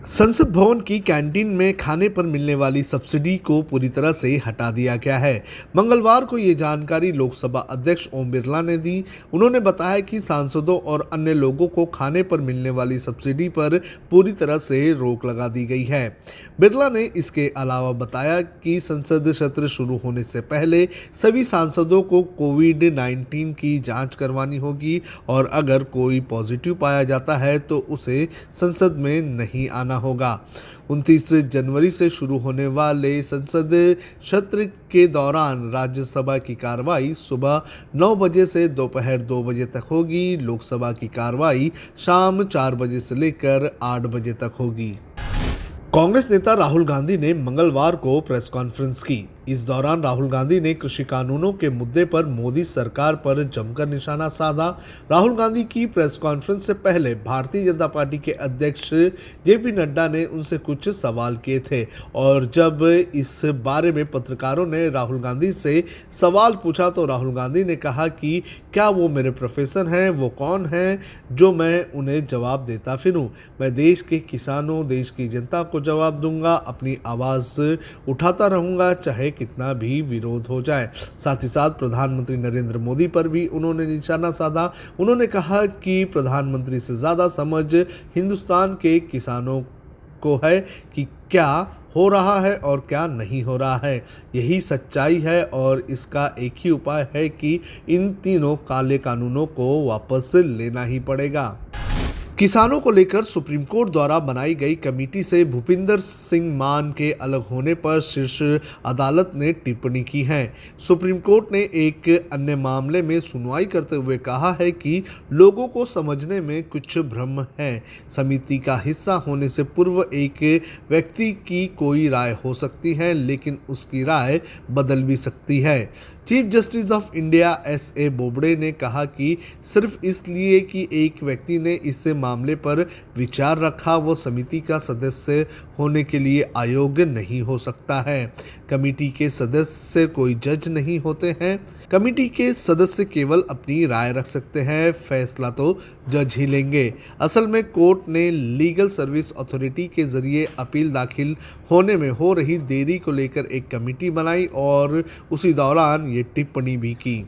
संसद भवन की कैंटीन में खाने पर मिलने वाली सब्सिडी को पूरी तरह से हटा दिया गया है। मंगलवार को ये जानकारी लोकसभा अध्यक्ष ओम बिरला ने दी। उन्होंने बताया कि सांसदों और अन्य लोगों को खाने पर मिलने वाली सब्सिडी पर पूरी तरह से रोक लगा दी गई है। बिरला ने इसके अलावा बताया कि संसद सत्र शुरू होने से पहले सभी सांसदों को कोविड-19 की जांच करवानी होगी और अगर कोई पॉजिटिव पाया जाता है तो उसे संसद में नहीं आना होगा। 29 जनवरी से शुरू होने वाले संसद सत्र के दौरान राज्यसभा की कार्रवाई सुबह 9 बजे से दोपहर 2 बजे तक होगी। लोकसभा की कार्रवाई शाम 4 बजे से लेकर 8 बजे तक होगी। कांग्रेस नेता राहुल गांधी ने मंगलवार को प्रेस कॉन्फ्रेंस की। इस दौरान राहुल गांधी ने कृषि कानूनों के मुद्दे पर मोदी सरकार पर जमकर निशाना साधा। राहुल गांधी की प्रेस कॉन्फ्रेंस से पहले भारतीय जनता पार्टी के अध्यक्ष जेपी नड्डा ने उनसे कुछ सवाल किए थे और जब इस बारे में पत्रकारों ने राहुल गांधी से सवाल पूछा तो राहुल गांधी ने कहा कि क्या वो मेरे प्रोफेसर हैं, वो कौन हैं जो मैं उन्हें जवाब देता फिरूं। मैं देश के किसानों, देश की जनता को जवाब दूंगा, अपनी आवाज़ उठाता रहूंगा चाहे कितना भी विरोध हो जाए। साथ ही साथ प्रधानमंत्री नरेंद्र मोदी पर भी उन्होंने निशाना साधा। उन्होंने कहा कि प्रधानमंत्री से ज़्यादा समझ हिंदुस्तान के किसानों को है कि क्या हो रहा है और क्या नहीं हो रहा है। यही सच्चाई है और इसका एक ही उपाय है कि इन तीनों काले कानूनों को वापस लेना ही पड़ेगा। किसानों को लेकर सुप्रीम कोर्ट द्वारा बनाई गई कमेटी से भूपिंदर सिंह मान के अलग होने पर शीर्ष अदालत ने टिप्पणी की है। सुप्रीम कोर्ट ने एक अन्य मामले में सुनवाई करते हुए कहा है कि लोगों को समझने में कुछ भ्रम है। समिति का हिस्सा होने से पूर्व एक व्यक्ति की कोई राय हो सकती है लेकिन उसकी राय बदल भी सकती है। Chief justice of India एस.ए. Bobde ने कहा कि सिर्फ इसलिए कि एक व्यक्ति ने इस मामले पर विचार रखा वो समिति का सदस्य होने के लिए अयोग्य नहीं हो सकता है। कमेटी के सदस्य कोई जज नहीं होते हैं। कमेटी के सदस्य केवल अपनी राय रख सकते हैं, फैसला तो जज ही लेंगे। असल में कोर्ट ने लीगल सर्विस अथॉरिटी के जरिए अपील दाखिल होने में हो रही देरी को लेकर एक कमेटी बनाई और उसी दौरान ये टिप्पणी भी की।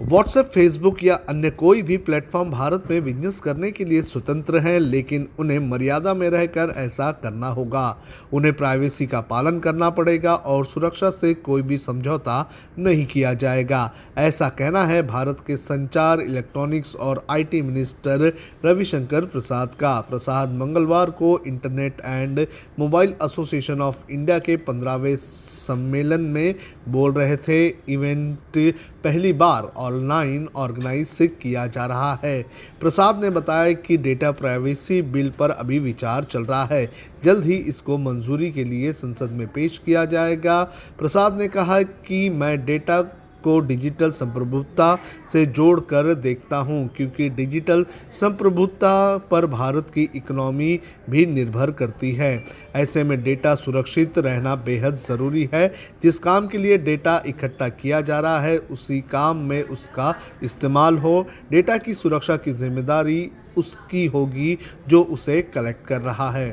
व्हाट्सएप, फेसबुक या अन्य कोई भी प्लेटफॉर्म भारत में बिजनेस करने के लिए स्वतंत्र हैं, लेकिन उन्हें मर्यादा में रहकर ऐसा करना होगा। उन्हें प्राइवेसी का पालन करना पड़ेगा और सुरक्षा से कोई भी समझौता नहीं किया जाएगा। ऐसा कहना है भारत के संचार, इलेक्ट्रॉनिक्स और आईटी मिनिस्टर रविशंकर प्रसाद का। प्रसाद मंगलवार को internet and mobile association of India के 15वें सम्मेलन में बोल रहे थे। इवेंट पहली बार ऑनलाइन ऑर्गेनाइज किया जा रहा है। प्रसाद ने बताया कि डेटा प्राइवेसी बिल पर अभी विचार चल रहा है, जल्द ही इसको मंजूरी के लिए संसद में पेश किया जाएगा। प्रसाद ने कहा कि मैं डेटा को डिजिटल संप्रभुता से जोड़कर देखता हूं, क्योंकि डिजिटल संप्रभुता पर भारत की इकोनॉमी भी निर्भर करती है। ऐसे में डेटा सुरक्षित रहना बेहद ज़रूरी है। जिस काम के लिए डेटा इकट्ठा किया जा रहा है उसी काम में उसका इस्तेमाल हो। डेटा की सुरक्षा की जिम्मेदारी उसकी होगी जो उसे कलेक्ट कर रहा है।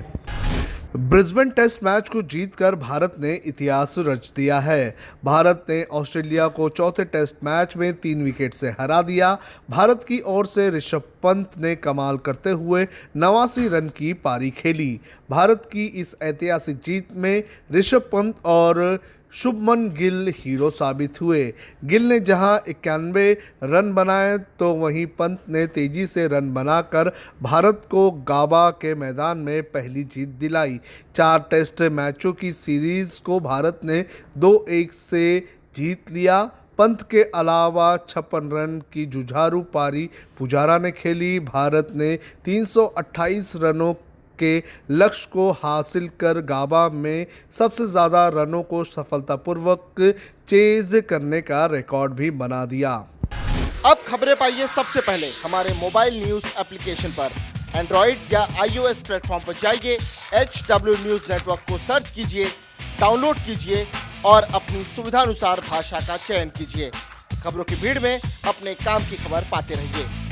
ब्रिस्बेन टेस्ट मैच को जीतकर भारत ने इतिहास रच दिया है। भारत ने ऑस्ट्रेलिया को चौथे टेस्ट मैच में 3 विकेट से हरा दिया। भारत की ओर से ऋषभ पंत ने कमाल करते हुए 89 रन की पारी खेली। भारत की इस ऐतिहासिक जीत में ऋषभ पंत और शुभमन गिल हीरो साबित हुए। गिल ने जहां 91 रन बनाए तो वहीं पंत ने तेजी से रन बनाकर भारत को गाबा के मैदान में पहली जीत दिलाई। 4 टेस्ट मैचों की सीरीज को भारत ने 2-1 से जीत लिया। पंत के अलावा 56 रन की जुझारू पारी पुजारा ने खेली। भारत ने 328 रनों के लक्ष्य को हासिल कर गाबा में सबसे ज़्यादा रनों को सफलतापूर्वक चेज करने का रिकॉर्ड भी बना दिया। अब खबरें पाइए सबसे पहले हमारे मोबाइल न्यूज एप्लीकेशन पर। एंड्रॉइड या iOS प्लेटफॉर्म पर जाइए, HW न्यूज नेटवर्क को सर्च कीजिए, डाउनलोड कीजिए और अपनी सुविधानुसार भाषा का चयन कीजिए। खबरों की भीड़ में अपने काम की खबर पाते रहिए।